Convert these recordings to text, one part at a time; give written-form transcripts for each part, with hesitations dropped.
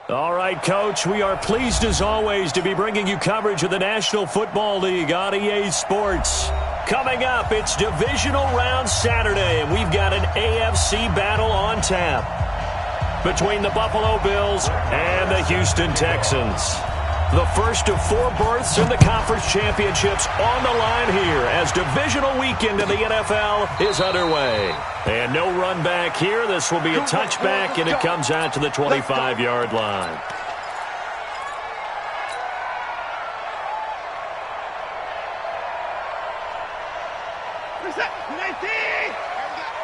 All right, Coach, we are pleased as always to be bringing you coverage of the National Football League on EA Sports. Coming up, it's Divisional Round Saturday, and we've got an AFC battle on tap between the Buffalo Bills and the Houston Texans. The first of 4 berths in the conference championships on the line here as divisional weekend in the NFL is underway. And no run back here. This will be a touchback, and it comes out to the 25-yard line.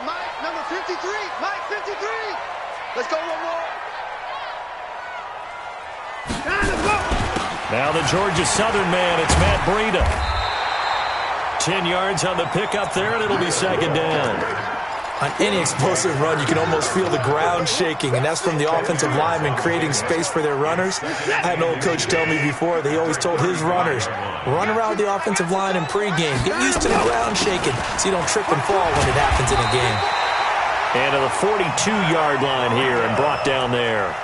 Mike, number 53. Mike, 53. Let's go one more. Now the Georgia Southern man, it's Matt Breida. 10 yards on the pickup there, and it'll be second down. On any explosive run, you can almost feel the ground shaking, and that's from the offensive linemen creating space for their runners. I had an old coach tell me before, they always told his runners, run around the offensive line in pregame. Get used to the ground shaking so you don't trip and fall when it happens in a game. And to the 42-yard line here and brought down there.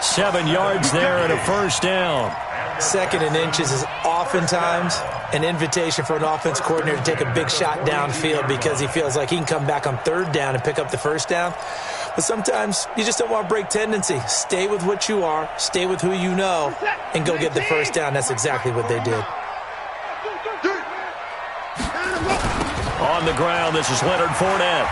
7 yards there and a first down. Second and inches is oftentimes an invitation for an offense coordinator to take a big shot downfield because he feels like he can come back on third down and pick up the first down. But sometimes you just don't want to break tendency. Stay with what you are, stay with who you know, and go get the first down. That's exactly what they did. On the ground, this is Leonard Fournette.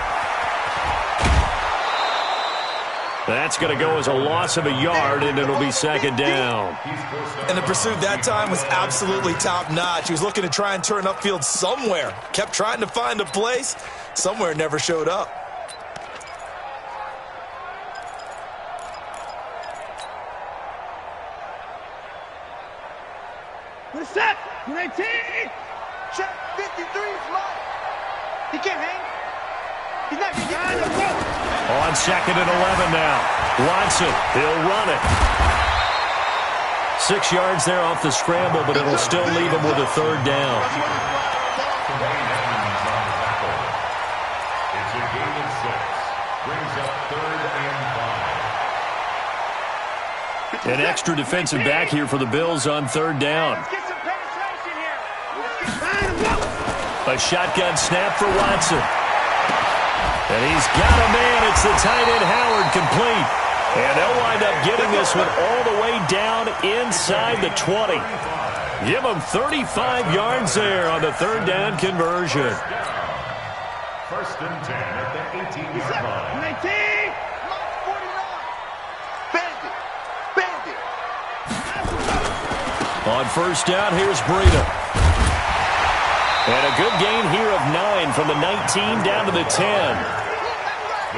That's going to go as a loss of a yard, and it'll be second down. And the pursuit that time was absolutely top-notch. He was looking to try and turn upfield somewhere. Kept trying to find a place. Somewhere never showed up. Set. 19. Check. 53 is Mike. He can't hang. He's not going to get the ball. On second and 11 now. Watson, he'll run it. 6 yards there off the scramble, but it'll still leave him with a third down. It's a gain of 6. Brings up 3rd and 5. An extra defensive back here for the Bills on third down. Get some penetration here. A shotgun snap for Watson. And he's got a man. It's the tight end Howard complete. And they'll wind up getting this one all the way down inside the 20. Give them 35 yards there on the third down conversion. First and 10 at the 18-yard line. 19. 49. Bandit. Bandit. On first down, here's Breida. And a good gain here of 9 from the 19 down to the 10.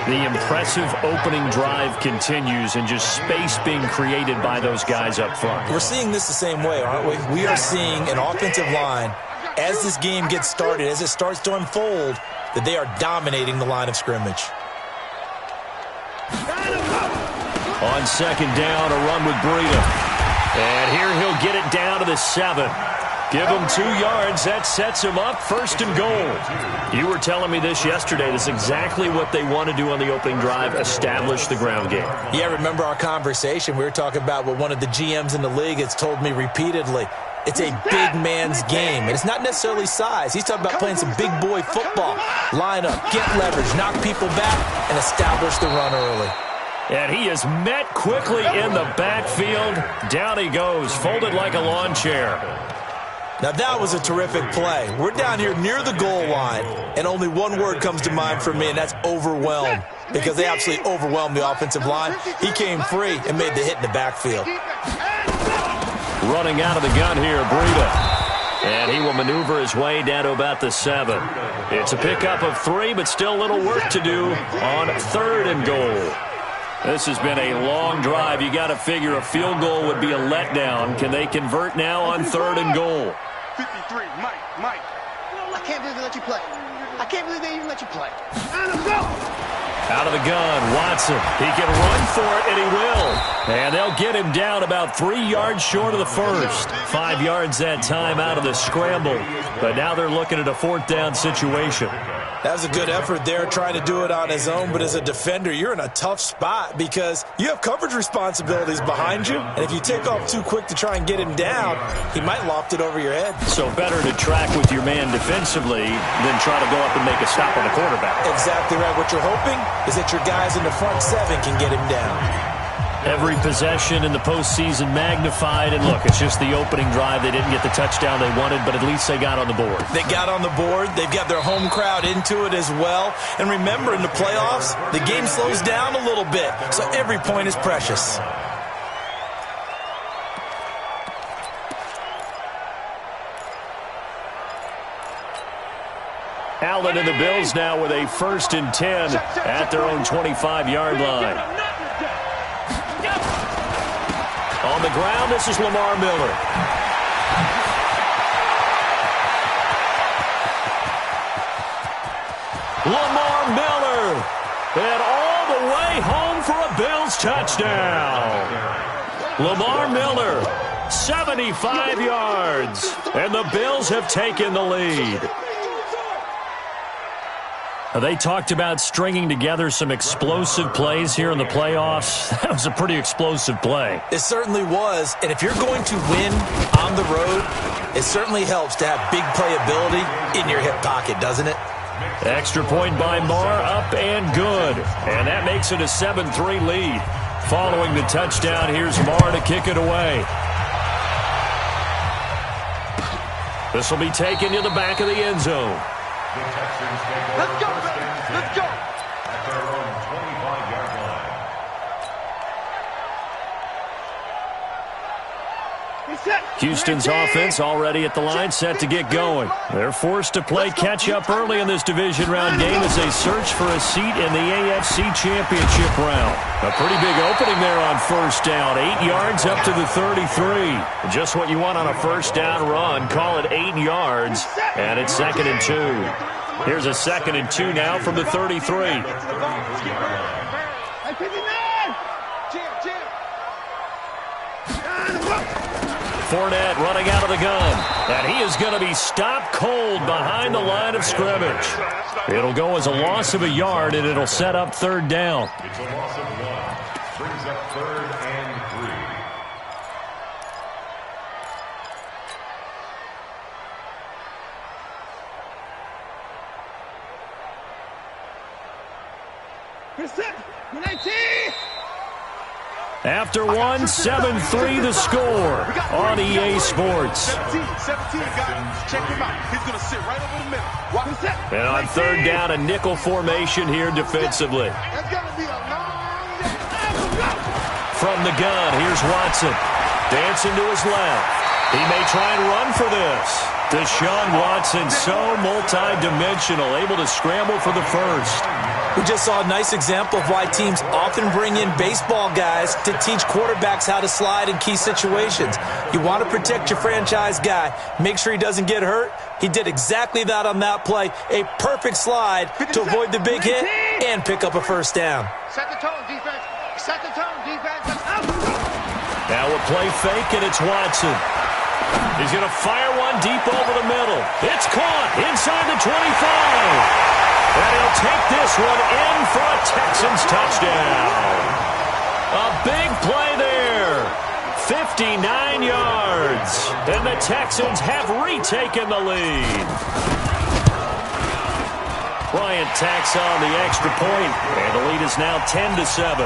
The impressive opening drive continues and just space being created by those guys up front. We're seeing this the same way, aren't we? We are seeing an offensive line, as this game gets started, as it starts to unfold, that they are dominating the line of scrimmage. On second down, a run with Breida. And here he'll get it down to the 7. Give him 2 yards. That sets him up first and goal. You were telling me this yesterday. That's exactly what they want to do on the opening drive, establish the ground game. Yeah, remember our conversation? We were talking about what one of the GMs in the league has told me repeatedly. It's a big man's game, and it's not necessarily size. He's talking about playing some big boy football. Line up, get leverage, knock people back, and establish the run early. And he is met quickly in the backfield. Down he goes, folded like a lawn chair. Now, that was a terrific play. We're down here near the goal line, and only one word comes to mind for me, and that's overwhelmed, because they absolutely overwhelmed the offensive line. He came free and made the hit in the backfield. Running out of the gun here, Breida. And he will maneuver his way down to about the 7. It's a pickup of 3, but still a little work to do on third and goal. This has been a long drive. You got to figure a field goal would be a letdown. Can they convert now on third and goal? 53, Mike. I can't believe they let you play. I can't believe they even let you play. Out of the gun, Watson. He can run for it, and he will. And they'll get him down about 3 yards short of the first. 5 yards that time out of the scramble. But now they're looking at a fourth down situation. That was a good effort there, trying to do it on his own. But as a defender, you're in a tough spot because you have coverage responsibilities behind you. And if you take off too quick to try and get him down, he might loft it over your head. So better to track with your man defensively than try to go up and make a stop on the quarterback. Exactly right. What you're hoping is that your guys in the front seven can get him down. Every possession in the postseason magnified, and look, it's just the opening drive. They didn't get the touchdown they wanted, but at least they got on the board. They got on the board. They've got their home crowd into it as well. And remember, in the playoffs, the game slows down a little bit, so every point is precious. Allen and the Bills now with a 1st and 10 at their own 25-yard line. On the ground, this is Lamar Miller. Lamar Miller. And all the way home for a Bills touchdown. Lamar Miller, 75 yards. And the Bills have taken the lead. They talked about stringing together some explosive plays here in the playoffs. That was a pretty explosive play. It certainly was. And if you're going to win on the road, it certainly helps to have big playability in your hip pocket, doesn't it? Extra point by Marr, up and good. And that makes it a 7-3 lead. Following the touchdown, here's Marr to kick it away. This will be taken to the back of the end zone. Let's go, baby. Let's go. At their own 25-yard line. Houston's offense already at the line, set to get going. They're forced to play catch-up early in this division round game as they search for a seat in the AFC Championship round. A pretty big opening there on 1st down. 8 yards up to the 33. Just what you want on a 1st down run. Call it 8 yards, and it's 2nd and 2. Here's a 2nd and 2 now from the 33. Fournette running out of the gun, and he is going to be stopped cold behind the line of scrimmage. It'll go as a loss of a yard, and it'll set up 3rd down. It's a loss of 1. Brings up 3rd and 3. After one, 7-3 the score on EA Sports. 17 guys. Check him out. He's going to sit right over the middle. And on 3rd down, a nickel formation here defensively. That's going to be a long day. From the gun, here's Watson. Dancing to his left. He may try and run for this. Deshaun Watson, so multi-dimensional, able to scramble for the first. We just saw a nice example of why teams often bring in baseball guys to teach quarterbacks how to slide in key situations. You want to protect your franchise guy. Make sure he doesn't get hurt. He did exactly that on that play. A perfect slide to avoid the big hit and pick up a 1st down. Set the tone, defense. Set the tone, defense. Now a play fake, and it's Watson. He's going to fire one deep over the middle. It's caught inside the 25. And he'll take this one in for a Texans touchdown. A big play there. 59 yards. And the Texans have retaken the lead. Bryant tacks on the extra point, and the lead is now 10-7.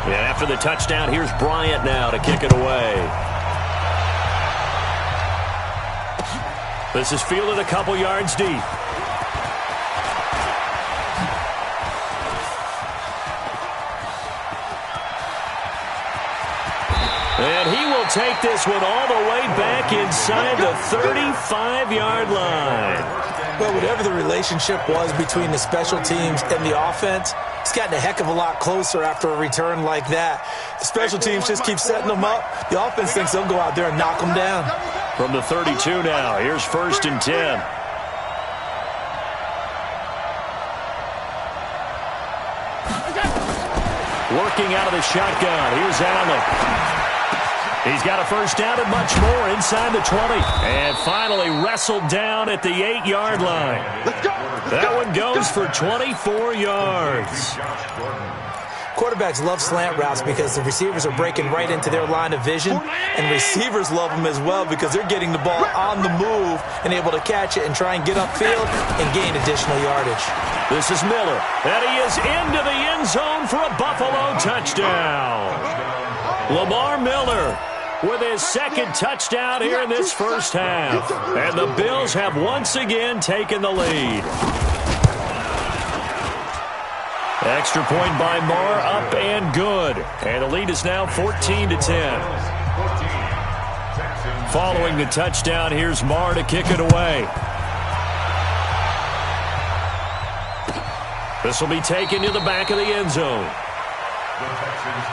And after the touchdown, here's Bryant now to kick it away. This is fielded a couple yards deep. And he will take this one all the way back inside the 35-yard line. Well, whatever the relationship was between the special teams and the offense, it's gotten a heck of a lot closer after a return like that. The special teams just keep setting them up. The offense thinks they'll go out there and knock them down. From the 32 now, here's 1st and 10. Working out of the shotgun, here's Allen. He's got a first down and much more inside the 20. And finally wrestled down at the 8-yard line. That one goes for 24 yards. Quarterbacks love slant routes because the receivers are breaking right into their line of vision, and receivers love them as well because they're getting the ball on the move and able to catch it and try and get upfield and gain additional yardage. This is Miller, and he is into the end zone for a Buffalo touchdown. Lamar Miller with his second touchdown here in this first half. And the Bills have once again taken the lead. Extra point by Marr, up and good. And the lead is now 14-10. Following the touchdown, here's Marr to kick it away. This will be taken to the back of the end zone.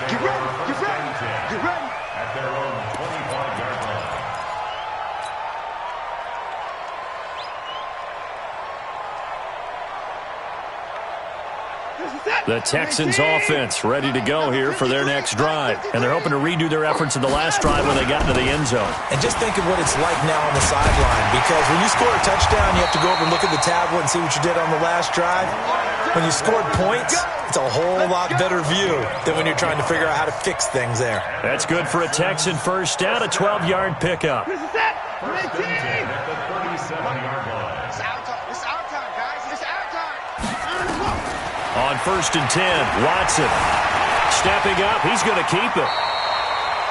Get ready, get ready, get ready. At their own 25-yard line. The Texans offense ready to go here for their next drive. And they're hoping to redo their efforts in the last drive when they got into the end zone. And just think of what it's like now on the sideline, because when you score a touchdown, you have to go over and look at the tablet and see what you did on the last drive. When you scored points, it's a whole lot better view than when you're trying to figure out how to fix things there. That's good for a Texan first down, a 12-yard pickup. This is it. First and 10 at the 37-yard line. It's our time. It's our time, guys. It's our time. On first and 10, Watson stepping up. He's going to keep it.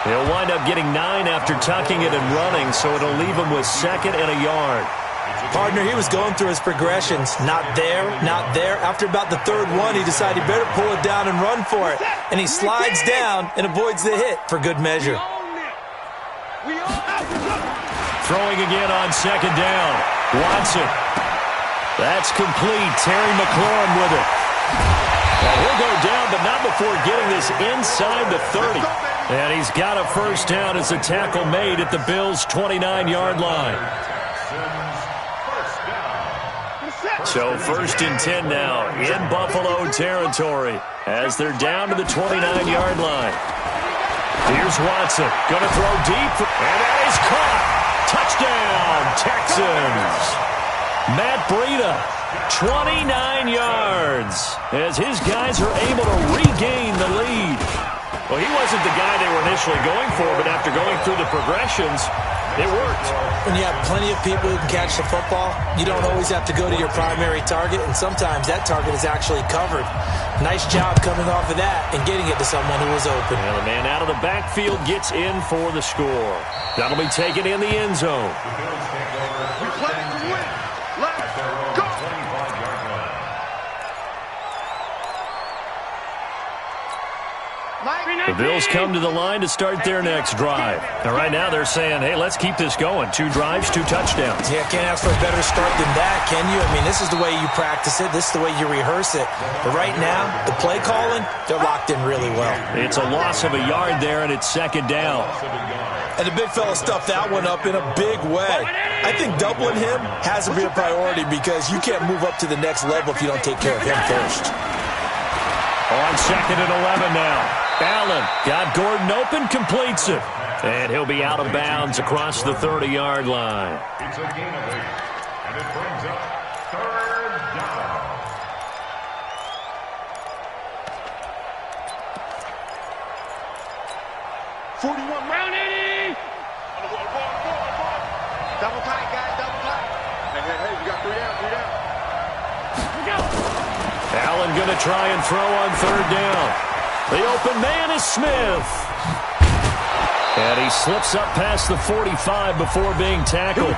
He'll wind up getting 9 after tucking it and running, so it'll leave him with second and a yard. Partner, he was going through his progressions. Not there, not there. After about the third one, he decided he better pull it down and run for it. And he slides down and avoids the hit for good measure. Throwing again on second down. Watson. That's complete. Terry McLaurin with it. Well, he'll go down, but not before getting this inside the 30. And he's got a first down as a tackle made at the Bills' 29-yard line. So first and 10 now in Buffalo territory as they're down to the 29-yard line. Here's Watson. Going to throw deep, and that is caught. Touchdown, Texans. Matt Breida, 29 yards as his guys are able to regain the lead. Well, he wasn't the guy they were initially going for, but after going through the progressions, it worked. When you have plenty of people who can catch the football, you don't always have to go to your primary target, and sometimes that target is actually covered. Nice job coming off of that and getting it to someone who was open. And the man out of the backfield gets in for the score. That'll be taken in the end zone. We play to win. Let's go. The Bills come to the line to start their next drive. And right now they're saying, hey, let's keep this going. 2 drives, 2 touchdowns. Yeah, can't ask for a better start than that, can you? I mean, this is the way you practice it. This is the way you rehearse it. But right now, the play calling, they're locked in really well. It's a loss of a yard there, and it's second down. And the big fella stuffed that one up in a big way. I think doubling him has to be a priority because you can't move up to the next level if you don't take care of him first. On second and 11 now. Allen got Gordon open, completes it. And he'll be out of bounds across the 30-yard line. It's a gain of 8, and it brings up third down. Round 80. Double tight, guys. Double tight. Hey, you got 3 down, 3 down. Here we go. Allen going to try and throw on third down. The open man is Smith. And he slips up past the 45 before being tackled.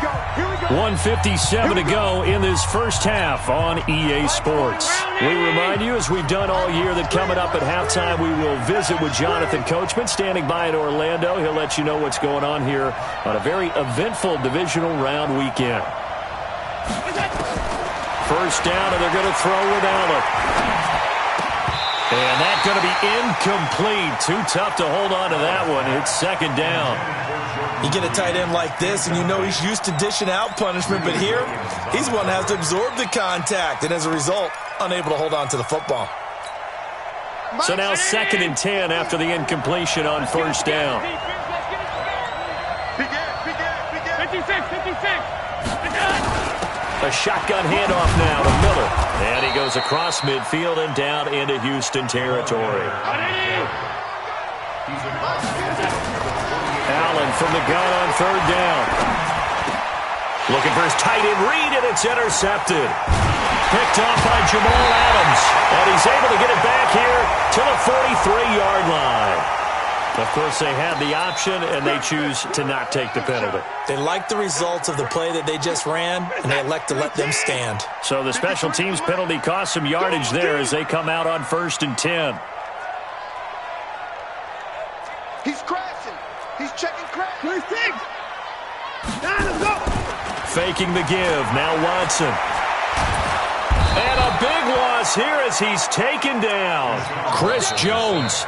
1:57 to go in this first half on EA Sports. We remind you, as we've done all year, that coming up at halftime, we will visit with Jonathan Coachman, standing by in Orlando. He'll let you know what's going on here on a very eventful divisional round weekend. First down, and they're going to throw with Allen. And that's going to be incomplete. Too tough to hold on to that one. It's second down. You get a tight end like this, and you know he's used to dishing out punishment, but here, he's one that has to absorb the contact, and as a result, unable to hold on to the football. So now second and 10 after the incompletion on first down. A shotgun handoff now to Miller. And he goes across midfield and down into Houston territory. Allen from the gun on third down. Looking for his tight end read, and it's intercepted. Picked off by Jamal Adams. And he's able to get it back here to the 43-yard line. Of course, they had the option, and they choose to not take the penalty. They like the results of the play that they just ran, and they elect to let them stand. So the special teams penalty cost some yardage there as they come out on 1st and 10. He's crashing. He's checking crash. Faking the give. Now Watson. And a big loss here as he's taken down. Chris Jones.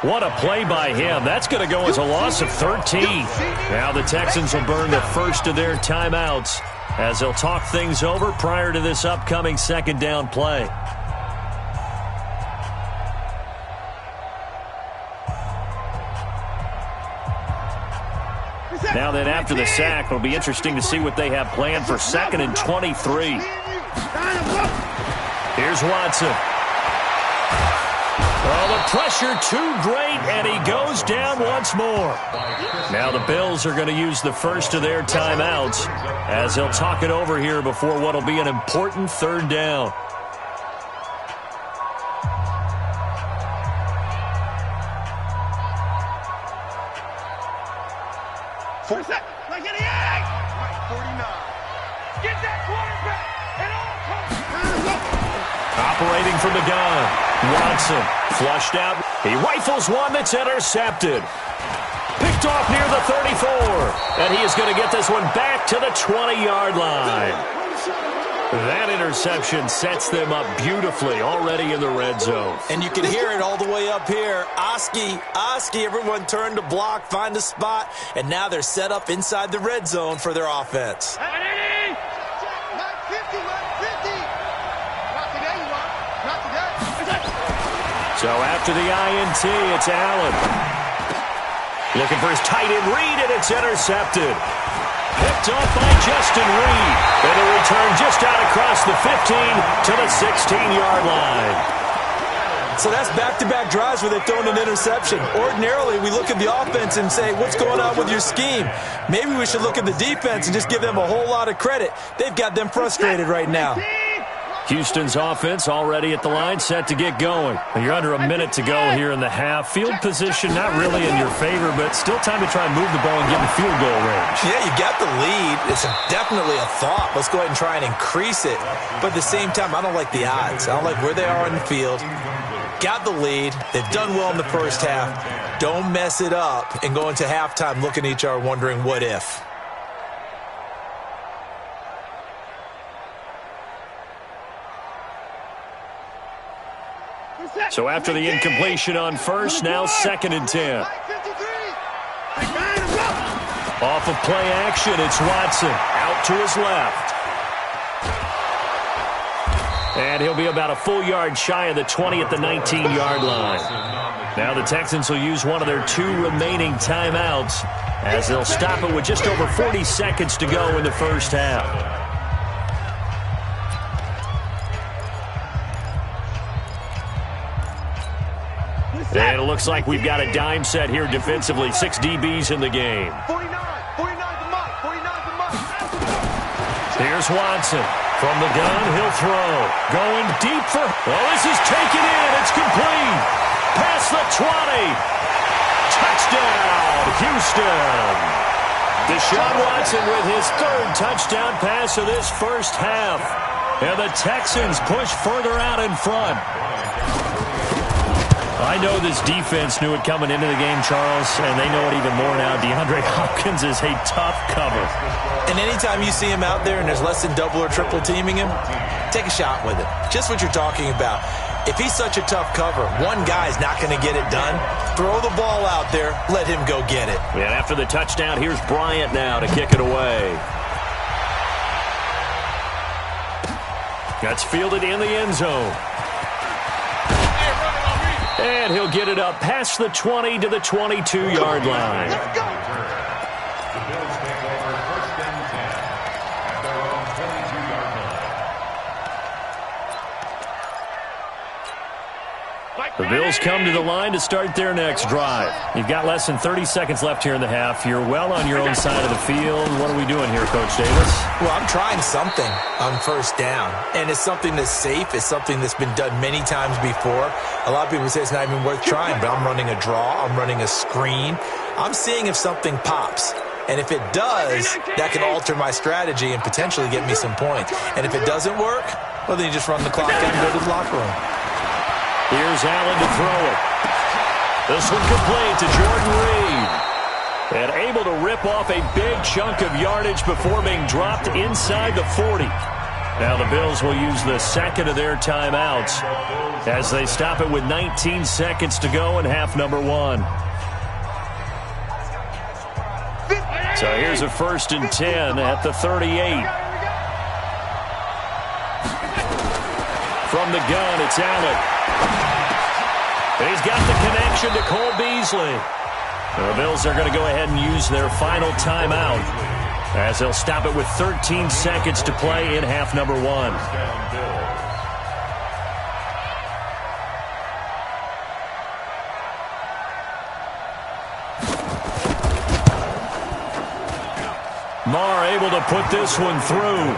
What a play by him. That's going to go as a loss of 13. Now the Texans will burn the first of their timeouts as they'll talk things over prior to this upcoming second down play. Now then, after the sack, it'll be interesting to see what they have planned for 2nd and 23. Here's Watson. Oh, the pressure too great, and he goes down once more. Now the Bills are going to use the first of their timeouts as they'll talk it over here before what will be an important third down. Operating from the gun, Watson flushed out. He rifles one that's intercepted. Picked off near the 34. And he is going to get this one back to the 20-yard line. That interception sets them up beautifully already in the red zone. And you can hear it all the way up here. Oski, everyone turned to block, find a spot, and now they're set up inside the red zone for their offense. So after the INT, it's Allen. Looking for his tight end read, and it's intercepted. Picked off by Justin Reed. And a return just out across the 15 to the 16-yard line. So that's back-to-back drives where they've thrown an interception. Ordinarily, we look at the offense and say, what's going on with your scheme? Maybe we should look at the defense and just give them a whole lot of credit. They've got them frustrated right now. Houston's offense already at the line, set to get going. You're under a minute to go here in the half. Field position not really in your favor, but still time to try and move the ball and get in field goal range. Yeah, you got the lead. It's definitely a thought. Let's go ahead and try and increase it. But at the same time, I don't like the odds. I don't like where they are on the field. Got the lead. They've done well in the first half. Don't mess it up and go into halftime looking at each other wondering what if. So after the incompletion on first, now 2nd and 10. Off of play action, it's Watson out to his left. And he'll be about a full yard shy of the 20 at the 19-yard line. Now the Texans will use one of their 2 remaining timeouts as they'll stop it with just over 40 seconds to go in the first half. And it looks like we've got a dime set here defensively. 6 DBs in the game. 49 for Mike. Here's Watson. From the gun, he'll throw. Going deep for... Well, this is taken in. It's complete. Past the 20. Touchdown, Houston. Deshaun Watson with his 3rd touchdown pass of this first half. And the Texans push further out in front. I know this defense knew it coming into the game, Charles, and they know it even more now. DeAndre Hopkins is a tough cover. And anytime you see him out there and there's less than double or triple teaming him, take a shot with it. Just what you're talking about. If he's such a tough cover, one guy's not going to get it done. Throw the ball out there. Let him go get it. And after the touchdown, here's Bryant now to kick it away. That's fielded in the end zone. And he'll get it up past the 20 to the 22-yard line. Let's go. The Bills come to the line to start their next drive. You've got less than 30 seconds left here in the half. You're well on your own side of the field. What are we doing here, Coach Davis? Well, I'm trying something on first down, and it's something that's safe. It's something that's been done many times before. A lot of people say it's not even worth trying, but I'm running a draw. I'm running a screen. I'm seeing if something pops. And if it does, that can alter my strategy and potentially get me some points. And if it doesn't work, well, then you just run the clock out and go to the locker room. Here's Allen to throw it. This one complete to Jordan Reed. And able to rip off a big chunk of yardage before being dropped inside the 40. Now the Bills will use the second of their timeouts as they stop it with 19 seconds to go in half number 1. So here's a 1st and 10 at the 38. From the gun, it's Allen. He's got the connection to Cole Beasley. The Bills are going to go ahead and use their final timeout as they'll stop it with 13 seconds to play in half number 1. Marr able to put this one through.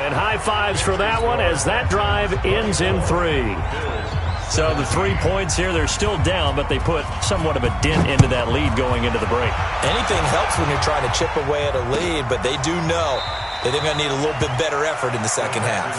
And high fives for that one as that drive ends in 3. So the 3 points here, they're still down, but they put somewhat of a dent into that lead going into the break. Anything helps when you're trying to chip away at a lead, but they do know that they're going to need a little bit better effort in the second half.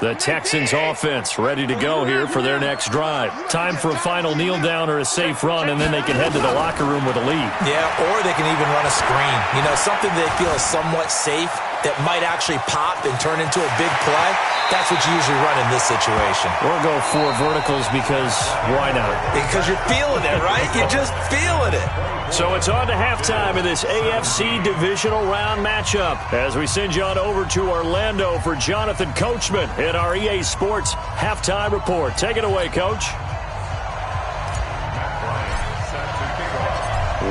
The Texans offense ready to go here for their next drive. Time for a final kneel down or a safe run, and then they can head to the locker room with a lead. Yeah, or they can even run a screen. You know, something they feel is somewhat safe that might actually pop and turn into a big play. That's what you usually run in this situation. Or go 4 verticals because why not? Because you're feeling it, right? You're just feeling it. So it's on to halftime in this AFC divisional round matchup as we send you on over to Orlando for Jonathan Coachman in our EA Sports halftime report. Take it away, Coach.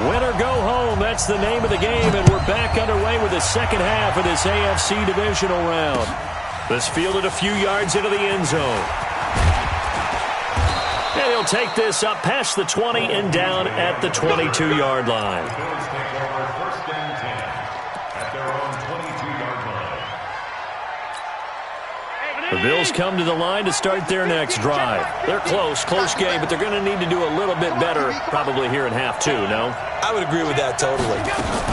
Win or go home, that's the name of the game, and we're back underway with the second half of this AFC divisional round. This fielded a few yards into the end zone. And he'll take this up past the 20 and down at the 22-yard line. The Bills come to the line to start their next drive. They're close game, but they're going to need to do a little bit better probably here in half 2, no? I would agree with that totally.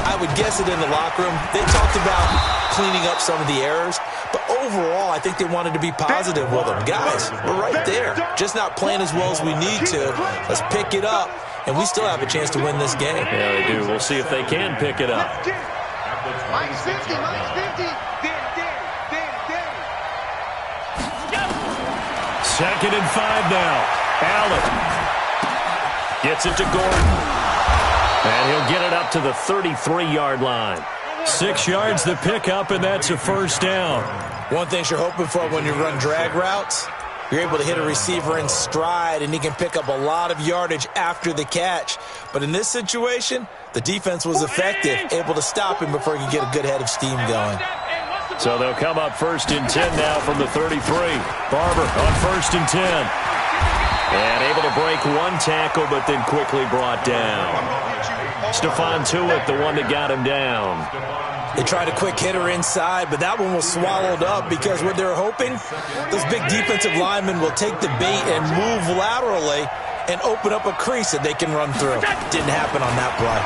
I would guess it in the locker room. They talked about cleaning up some of the errors, but overall, I think they wanted to be positive with them. Guys, we're right there. Just not playing as well as we need to. Let's pick it up, and we still have a chance to win this game. Yeah, they do. We'll see if they can pick it up. Mike's 50, Mike's 50. Second and 5 now. Allen gets it to Gordon. And he'll get it up to the 33-yard line. 6 yards to pick up, and that's a first down. One thing you're hoping for when you run drag routes, you're able to hit a receiver in stride, and he can pick up a lot of yardage after the catch. But in this situation, the defense was effective, able to stop him before he could get a good head of steam going. So they'll come up 1st and 10 now from the 33. Barber on 1st and 10. And able to break one tackle, but then quickly brought down. Stephon Tuitt, the one that got him down. They tried a quick hitter inside, but that one was swallowed up because what they're hoping, those big defensive linemen will take the bait and move laterally and open up a crease that they can run through. Didn't happen on that play.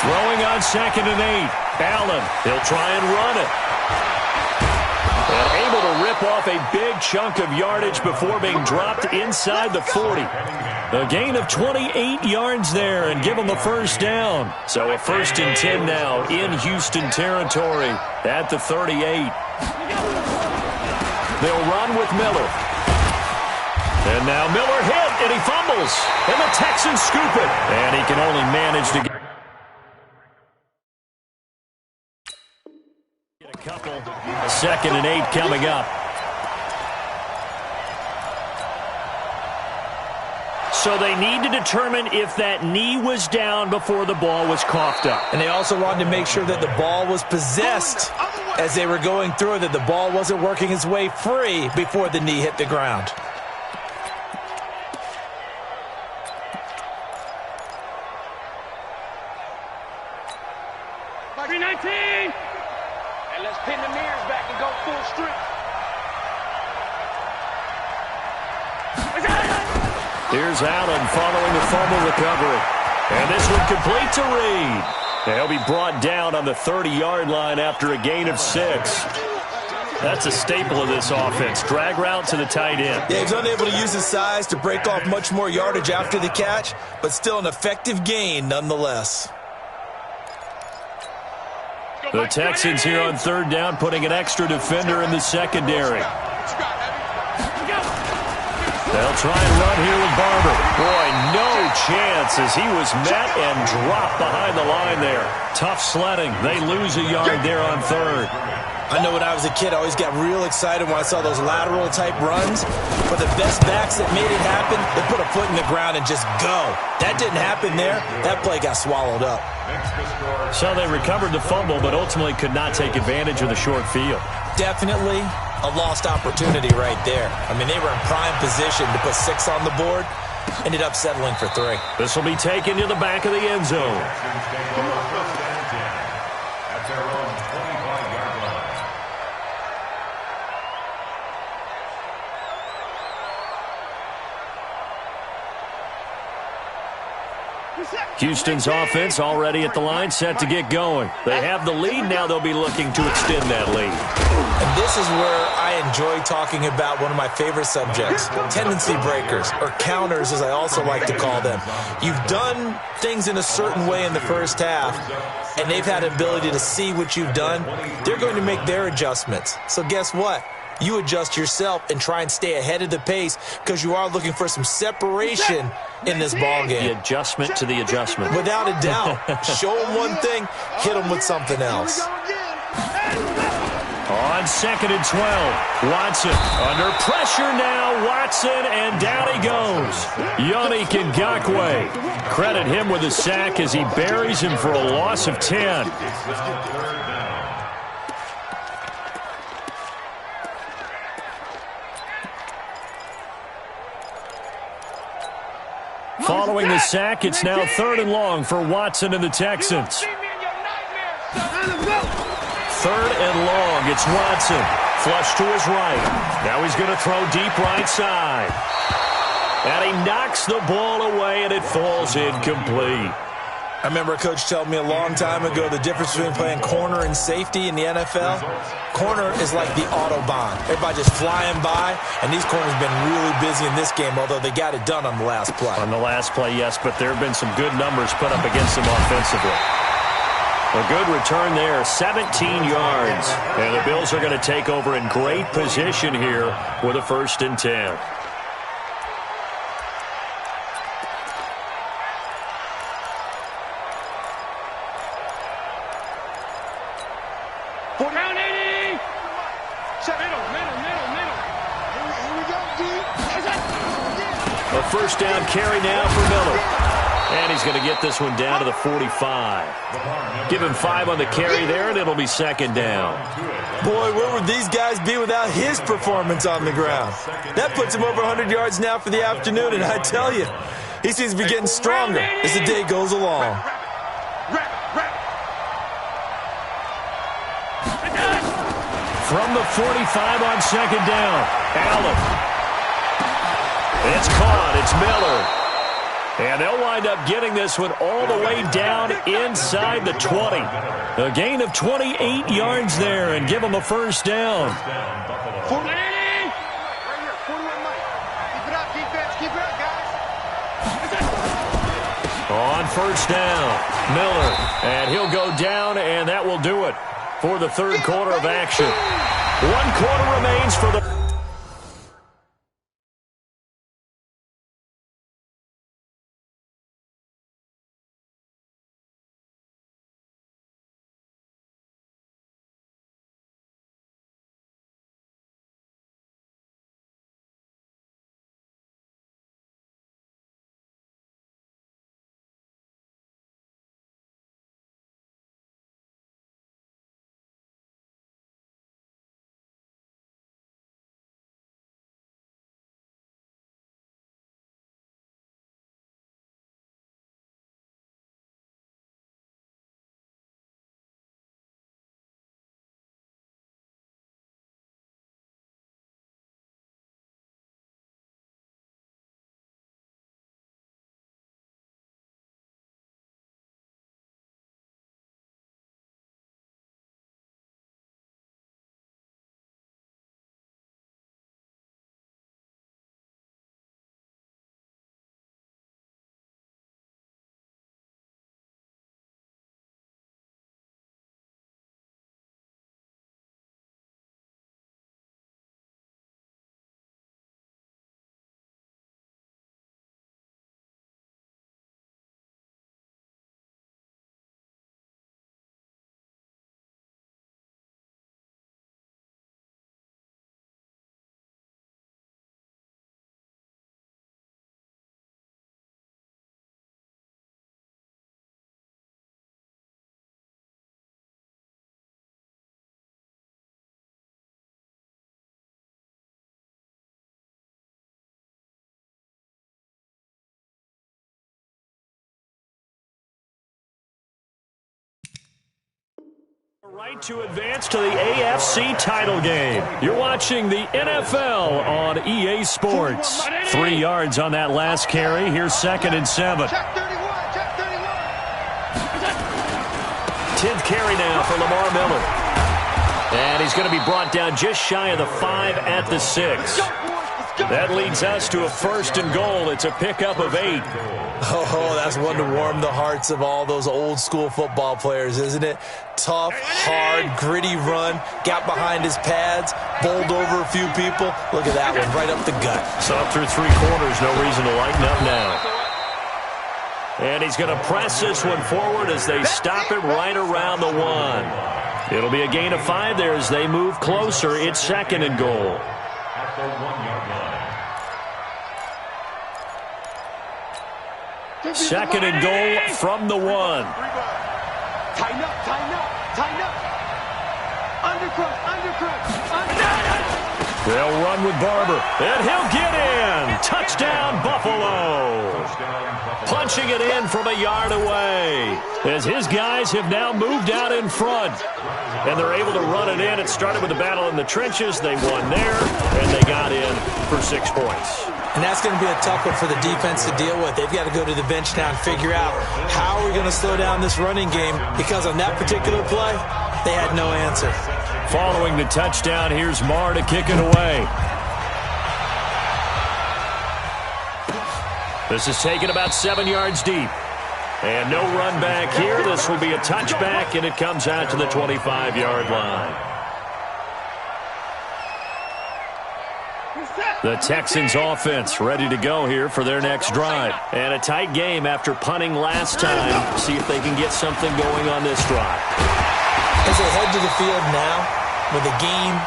Throwing on 2nd and 8. Allen, he'll try and run it. And able to rip off a big chunk of yardage before being dropped inside the 40. A gain of 28 yards there and give them a first down. So a 1st and 10 now in Houston territory at the 38. They'll run with Miller. And now Miller hit, and he fumbles. And the Texans scoop it. And he can only manage to get a couple. 2nd and 8 coming up. So they need to determine if that knee was down before the ball was coughed up. And they also wanted to make sure that the ball was possessed as they were going through it, that the ball wasn't working its way free before the knee hit the ground. And let's pin the mirrors back and go full strength. Here's Allen following the fumble recovery. And this one complete to Reed. He'll be brought down on the 30-yard line after a gain of 6. That's a staple of this offense. Drag route to the tight end. Yeah, he's unable to use his size to break off much more yardage after the catch, but still an effective gain nonetheless. The Texans here on 3rd down, putting an extra defender in the secondary. They'll try and run here with Barber. Boy, no chance as he was met and dropped behind the line there. Tough sledding. They lose a yard there on 3rd. I know when I was a kid, I always got real excited when I saw those lateral-type runs. But the best backs that made it happen, they put a foot in the ground and just go. That didn't happen there. That play got swallowed up. So they recovered the fumble, but ultimately could not take advantage of the short field. Definitely a lost opportunity right there. I mean, they were in prime position to put 6 on the board. Ended up settling for 3. This will be taken to the back of the end zone. Houston's offense already at the line, set to get going. They have the lead. Now they'll be looking to extend that lead. And this is where I enjoy talking about one of my favorite subjects, tendency breakers, or counters as I also like to call them. You've done things in a certain way in the first half, and they've had an ability to see what you've done. They're going to make their adjustments. So guess what? You adjust yourself and try and stay ahead of the pace because you are looking for some separation in this ball game. The adjustment to the adjustment. Without a doubt. Show them one thing, hit them with something else. On 2nd and 12, Watson under pressure now. Watson, and down he goes. Yannick Ngakoue. Credit him with a sack as he buries him for a loss of 10. Following the sack, it's now 3rd and long for Watson and the Texans. 3rd and long, it's Watson. Flush to his right. Now he's going to throw deep right side. And he knocks the ball away, and it falls incomplete. I remember a coach telling me a long time ago the difference between playing corner and safety in the NFL. Corner is like the Autobahn. Everybody just flying by, and these corners have been really busy in this game, although they got it done on the last play. On the last play, yes, but there have been some good numbers put up against them offensively. A good return there, 17 yards. And the Bills are going to take over in great position here with a 1st and 10. A 1st down carry now for Miller. And he's going to get this one down to the 45. Give him 5 on the carry there, and it'll be 2nd down. Boy, where would these guys be without his performance on the ground? That puts him over 100 yards now for the afternoon, and I tell you, he seems to be getting stronger as the day goes along. From the 45 on 2nd down, Allen. It's caught. It's Miller. And they'll wind up getting this one all the way down inside the 20. A gain of 28 yards there and give them a 1st down. On 1st down, Miller. And he'll go down, and that will do it for the 3rd quarter of action. 1 quarter remains for the Right to advance to the AFC title game. You're watching the NFL on EA Sports. 3 yards on that last carry. Here's 2nd and 7. Check 31, check 31. 10th carry now for Lamar Miller. And he's going to be brought down just shy of the 5 at the 6. That leads us to a 1st and goal. It's a pickup of 8. Oh, that's one to warm the hearts of all those old-school football players, isn't it? Tough, hard, gritty run, got behind his pads, bowled over a few people. Look at that one, right up the gut. So through 3 quarters, no reason to lighten up now. And he's going to press this one forward as they stop it right around the 1. It'll be a gain of 5 there as they move closer. It's 2nd and goal. At the 1-yard line. 2nd and goal from the 1. Tighten up, tighten up, tighten up. Undercrush. They'll run with Barber, and he'll get in. Touchdown, Buffalo. Punching it in from a yard away as his guys have now moved out in front. And they're able to run it in. It started with a battle in the trenches. They won there, and they got in for 6 points. And that's going to be a tough one for the defense to deal with. They've got to go to the bench now and figure out how are we going to slow down this running game, because on that particular play, they had no answer. Following the touchdown, here's Marr to kick it away. This is taken about 7 yards deep. And no run back here. This will be a touchback, and it comes out to the 25-yard line. The Texans offense ready to go here for their next drive. And a tight game after punting last time. See if they can get something going on this drive. As they head to the field now, with the game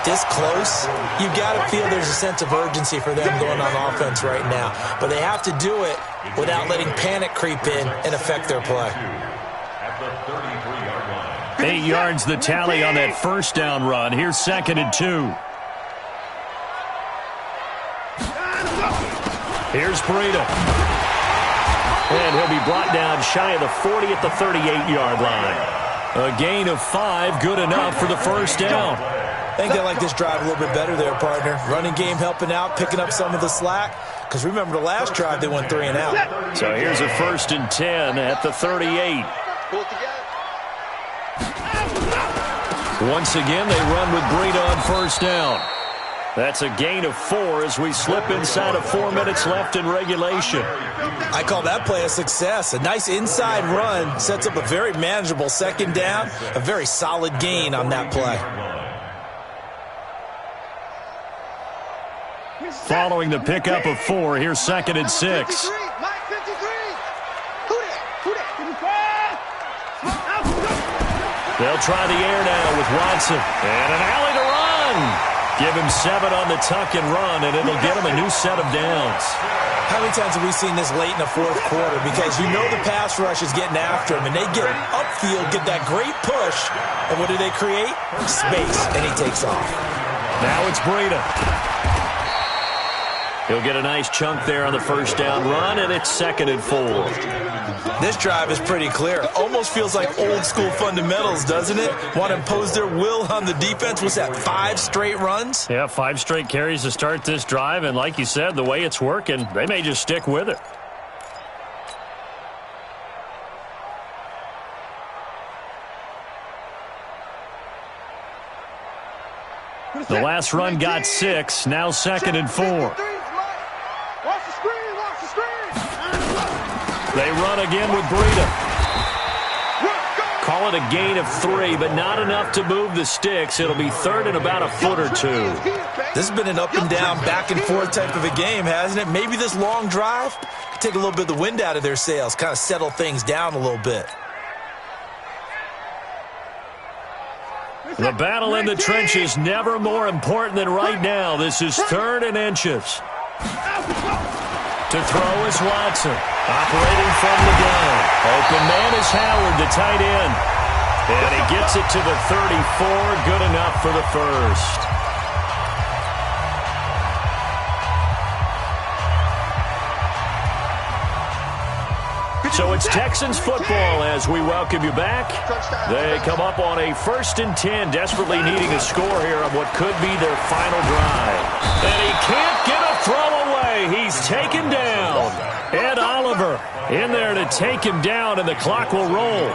this close, you've got to feel there's a sense of urgency for them going on offense right now. But they have to do it without letting panic creep in and affect their play. At the 33-yard line. 8 yards the tally on that 1st down run. Here's 2nd and 2. Here's Breida. And he'll be brought down shy of the 40 at the 38-yard line. A gain of 5, good enough for the 1st down. I think they like this drive a little bit better there, partner. Running game helping out, picking up some of the slack. Because remember the last drive, they went 3 and out. So here's a 1st and 10 at the 38. Once again, they run with Breida on 1st down. That's a gain of 4 as we slip inside of 4 minutes left in regulation. I call that play a success. A nice inside run sets up a very manageable 2nd down. A very solid gain on that play. Following the pickup of 4, here's 2nd and 6. They'll try the air now with Watson. And an alley to run. Give him 7 on the tuck and run, and it'll get him a new set of downs. How many times have we seen this late in the 4th quarter? Because you know the pass rush is getting after him, and they get upfield, get that great push, and what do they create? Space, and he takes off. Now it's Breida. He'll get a nice chunk there on the 1st down run, and it's 2nd and 4. This drive is pretty clear. Almost feels like old school fundamentals, doesn't it? Want to impose their will on the defense. What's that, 5 straight runs? Yeah, 5 straight carries to start this drive, and like you said, the way it's working, they may just stick with it. The last run got 6, now 2nd and 4. They run again with Breida. Call it a gain of 3, but not enough to move the sticks. It'll be 3rd and about a foot or 2. This has been an up and down, back and forth type of a game, hasn't it? Maybe this long drive could take a little bit of the wind out of their sails, kind of settle things down a little bit. The battle in the trenches never more important than right now. This is 3rd and inches. To throw is Watson, operating from the gun. Open man is Howard, the tight end. And he gets it to the 34, good enough for the 1st. So it's Texans football as we welcome you back. They come up on a 1st and 10, desperately needing a score here on what could be their final drive. And he can't get a throw away. He's taken down. Ed Oliver in there to take him down, and the clock will roll.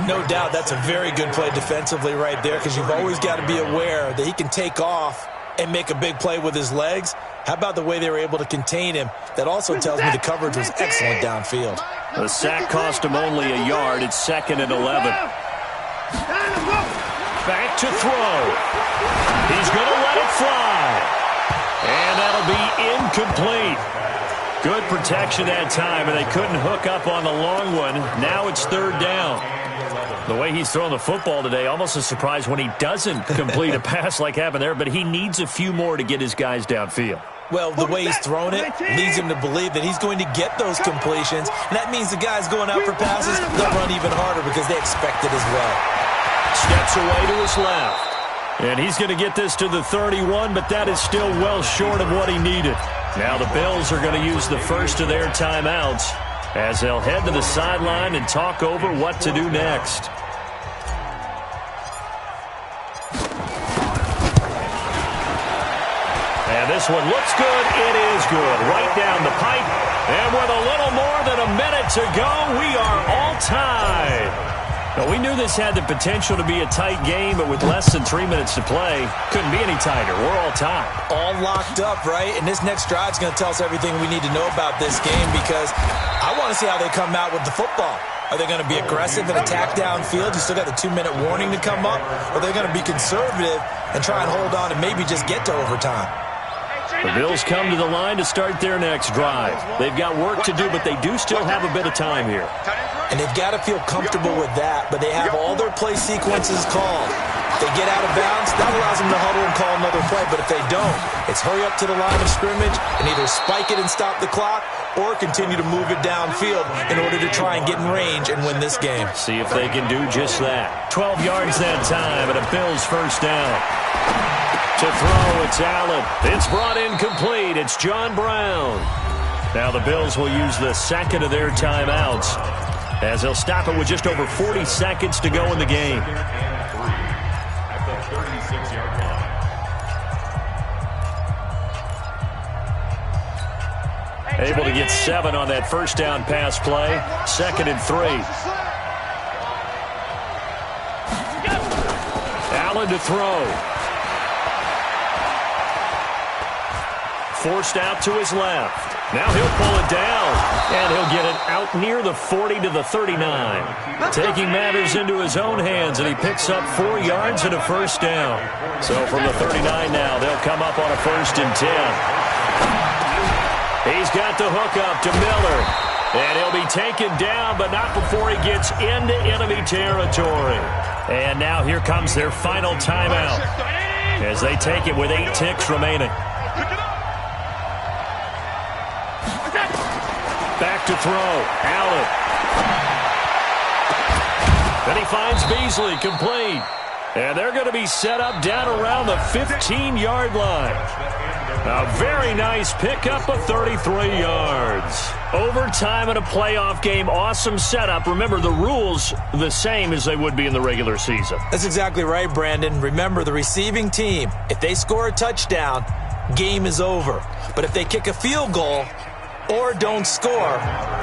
No doubt that's a very good play defensively right there, because you've always got to be aware that he can take off and make a big play with his legs. How about the way they were able to contain him? That also tells me the coverage was excellent downfield. The sack cost him only a yard. It's 2nd and 11. Back to throw. He's going to let it fly. And that'll be incomplete. Good protection that time, and they couldn't hook up on the long one. Now it's 3rd down. The way he's throwing the football today, almost a surprise when he doesn't complete a pass like happened there, but he needs a few more to get his guys downfield. Well, the way he's thrown it leads him to believe that he's going to get those completions, and that means the guys going out for passes, they'll run even harder because they expect it as well. Steps away to his left. And he's going to get this to the 31, but that is still well short of what he needed. Now the Bills are going to use the first of their timeouts as they'll head to the sideline and talk over what to do next. And this one looks good. It is good. Right down the pipe. And with a little more than a minute to go, we are all tied. Now, we knew this had the potential to be a tight game, but with less than 3 minutes to play, couldn't be any tighter. We're all tied. All locked up, right? And this next drive is going to tell us everything we need to know about this game, because I want to see how they come out with the football. Are they going to be aggressive and attack downfield? You still got the 2-minute warning to come up? Or are they going to be conservative and try and hold on and maybe just get to overtime? The Bills come to the line to start their next drive. They've got work to do, but they do still have a bit of time here. And they've got to feel comfortable with that, but they have all their play sequences called. If they get out of bounds, that allows them to huddle and call another play, but if they don't, it's hurry up to the line of scrimmage and either spike it and stop the clock or continue to move it downfield in order to try and get in range and win this game. See if they can do just that. 12 yards that time and a Bills first down. To throw, it's Allen. It's brought in complete. It's John Brown. Now the Bills will use the second of their timeouts as they'll stop it with just over 40 seconds to go in the game. At the 36-yard line. Able to get 7 on that first down pass play. 2nd and 3. Allen to throw. Forced out to his left. Now he'll pull it down, and he'll get it out near the 40 to the 39. Taking matters into his own hands, and he picks up 4 yards and a first down. So from the 39 now, they'll come up on a 1st and 10. He's got the hookup to Miller, and he'll be taken down, but not before he gets into enemy territory. And now here comes their final timeout as they take it with 8 ticks remaining. Back to throw. Allen. Then he finds Beasley complete. And they're going to be set up down around the 15-yard line. A very nice pickup of 33 yards. Overtime in a playoff game. Awesome setup. Remember, the rules the same as they would be in the regular season. That's exactly right, Brandon. Remember, the receiving team, if they score a touchdown, game is over. But if they kick a field goal or don't score,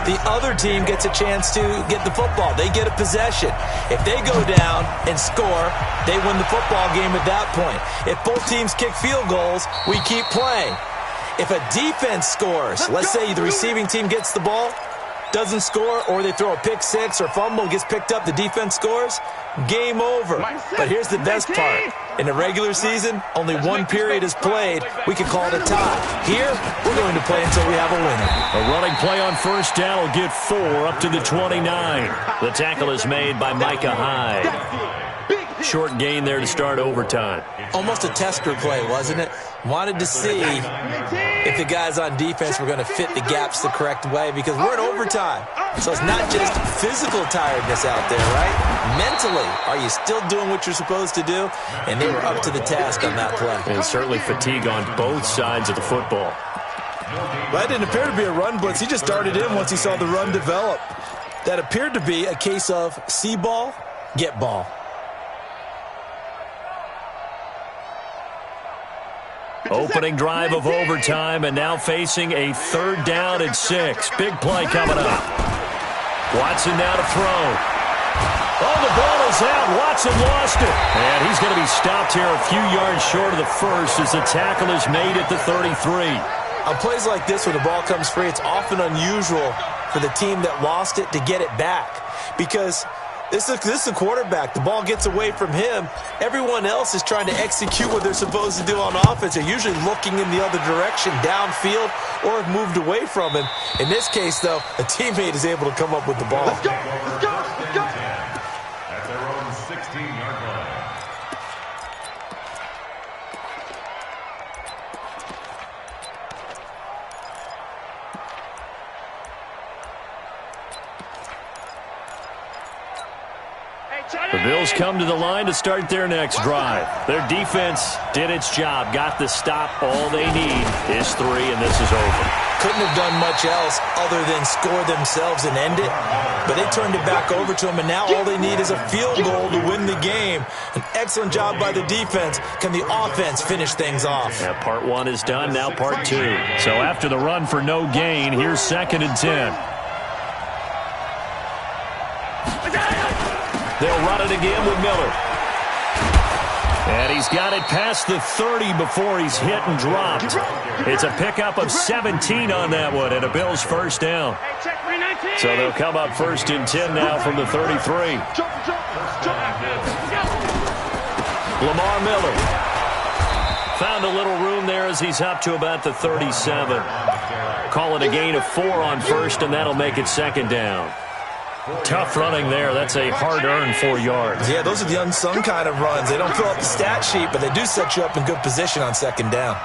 the other team gets a chance to get the football. They get a possession. If they go down and score, they win the football game at that point. If both teams kick field goals, we keep playing. If a defense scores, let's say the receiving team gets the ball, doesn't score, or they throw a pick six or fumble, gets picked up, the defense scores, game over. But here's the best part. In the regular season, only one period is played. We can call it a tie. Here, we're going to play until we have a winner. A running play on first down will get 4 up to the 29. The tackle is made by Micah Hyde. Short gain there to start overtime. Almost a tester play, wasn't it? Wanted to see if the guys on defense were going to fit the gaps the correct way, because we're in overtime. So it's not just physical tiredness out there, right? Mentally, are you still doing what you're supposed to do? And they were up to the task on that play. And certainly fatigue on both sides of the football. That didn't appear to be a run blitz. He just darted in once he saw the run develop. That appeared to be a case of see ball, get ball. Opening drive of overtime, and now facing a 3rd down and 6. Big play coming up. Watson now to throw. Oh, the ball is out. Watson lost it. And he's going to be stopped here a few yards short of the first as the tackle is made at the 33. On plays like this where the ball comes free, it's often unusual for the team that lost it to get it back. Because this is a quarterback. The ball gets away from him. Everyone else is trying to execute what they're supposed to do on offense. They're usually looking in the other direction, downfield, or have moved away from him. In this case, though, a teammate is able to come up with the ball. Let's go, let's go, let's go. At their own 16-yard line. The Bills come to the line to start their next drive. Their defense did its job, got the stop. All they need is 3, and this is over. Couldn't have done much else other than score themselves and end it. But they turned it back over to them, and now all they need is a field goal to win the game. An excellent job by the defense. Can the offense finish things off? Yeah, part 1 is done, now part 2. So after the run for no gain, here's 2nd and 10. They'll run it again with Miller. And he's got it past the 30 before he's hit and dropped. It's a pickup of 17 on that one and a Bills 1st down. So they'll come up 1st and 10 now from the 33. Lamar Miller. Found a little room there as he's up to about the 37. Call it a gain of 4 on 1st, and that'll make it 2nd down. Tough running there. That's a hard-earned 4 yards. Yeah, those are the unsung kind of runs. They don't fill up the stat sheet, but they do set you up in good position on 2nd down.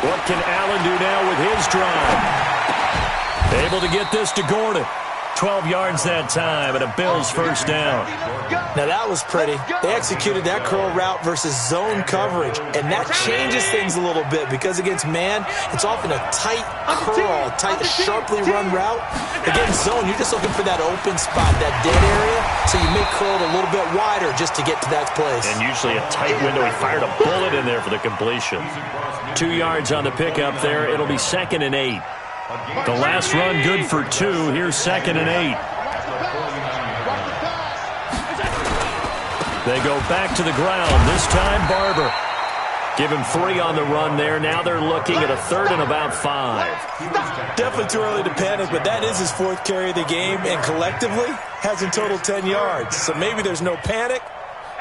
What can Allen do now with his drive? Able to get this to Gordon. 12 yards that time, and a Bills 1st down. Now that was pretty. They executed that curl route versus zone coverage, and that changes things a little bit because against man, it's often a tight curl, tight, sharply run route. Against zone, you're just looking for that open spot, that dead area, so you make curl a little bit wider just to get to that place. And usually a tight window. He fired a bullet in there for the completion. 2 yards on the pickup there. It'll be 2nd and 8. The last run good for 2. Here's 2nd and 8. They go back to the ground. This time Barber. Give him 3 on the run there. Now they're looking at a 3rd and about 5. Definitely too early to panic, but that is his 4th carry of the game, and collectively has in total 10 yards. So maybe there's no panic,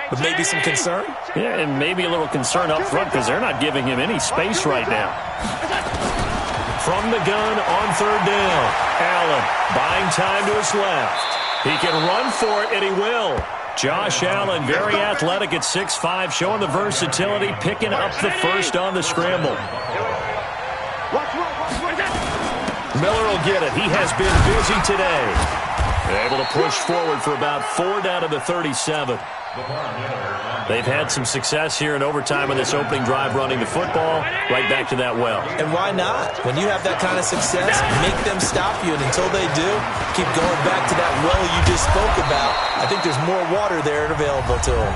but maybe some concern. Yeah, and maybe a little concern up front because they're not giving him any space right now. From the gun on 3rd down. Allen buying time to his left. He can run for it, and he will. Josh Allen, very athletic at 6'5", showing the versatility, picking up the 1st on the scramble. Miller will get it. He has been busy today. Able to push forward for about 4 down to the 37. They've had some success here in overtime on this opening drive running the football. Right back to that well. And why not? When you have that kind of success, make them stop you. And until they do, keep going back to that well you just spoke about. I think there's more water there available to them.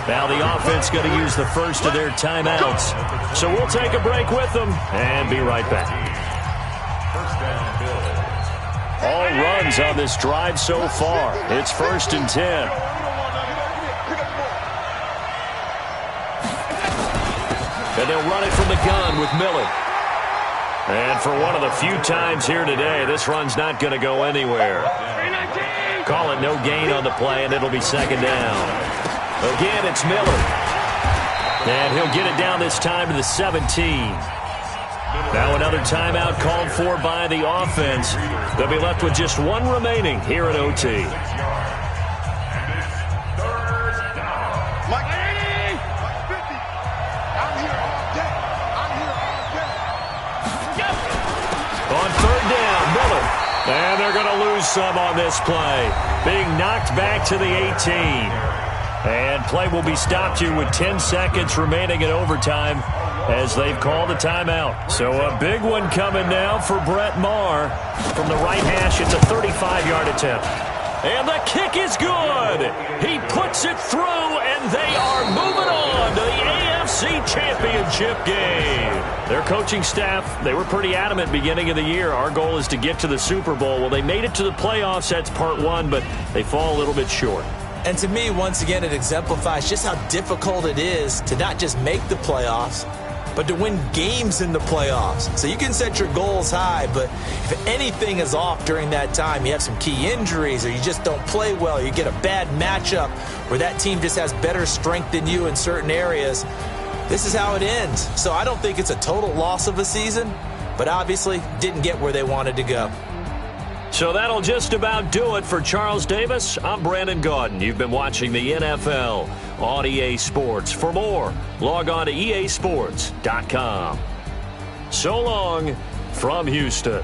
Now the offense going to use the first of their timeouts. So we'll take a break with them and be right back. All runs on this drive so far. It's 1st and 10. And they'll run it from the gun with Miller. And for one of the few times here today, this run's not going to go anywhere. Call it no gain on the play, and it'll be 2nd down. Again, it's Miller. And he'll get it down this time to the 17. Now another timeout called for by the offense. They'll be left with just 1 remaining here at OT. On 3rd down, Miller. And they're going to lose some on this play. Being knocked back to the 18. And play will be stopped here with 10 seconds remaining in overtime. as they've called a timeout. So a big one coming now for Brett Maher. From the right hash, it's a 35-yard attempt. And the kick is good. He puts it through, and they are moving on to the AFC Championship game. Their coaching staff, they were pretty adamant beginning of the year. Our goal is to get to the Super Bowl. Well, they made it to the playoffs. That's part one, but they fall a little bit short. And to me, once again, it exemplifies just how difficult it is to not just make the playoffs, but to win games in the playoffs. So you can set your goals high, but if anything is off during that time, you have some key injuries or you just don't play well, you get a bad matchup where that team just has better strength than you in certain areas, this is how it ends. So I don't think it's a total loss of a season, but obviously didn't get where they wanted to go. So that'll just about do it for Charles Davis. I'm Brandon Gaudin. You've been watching the NFL on EA Sports. For more, log on to easports.com. So long from Houston.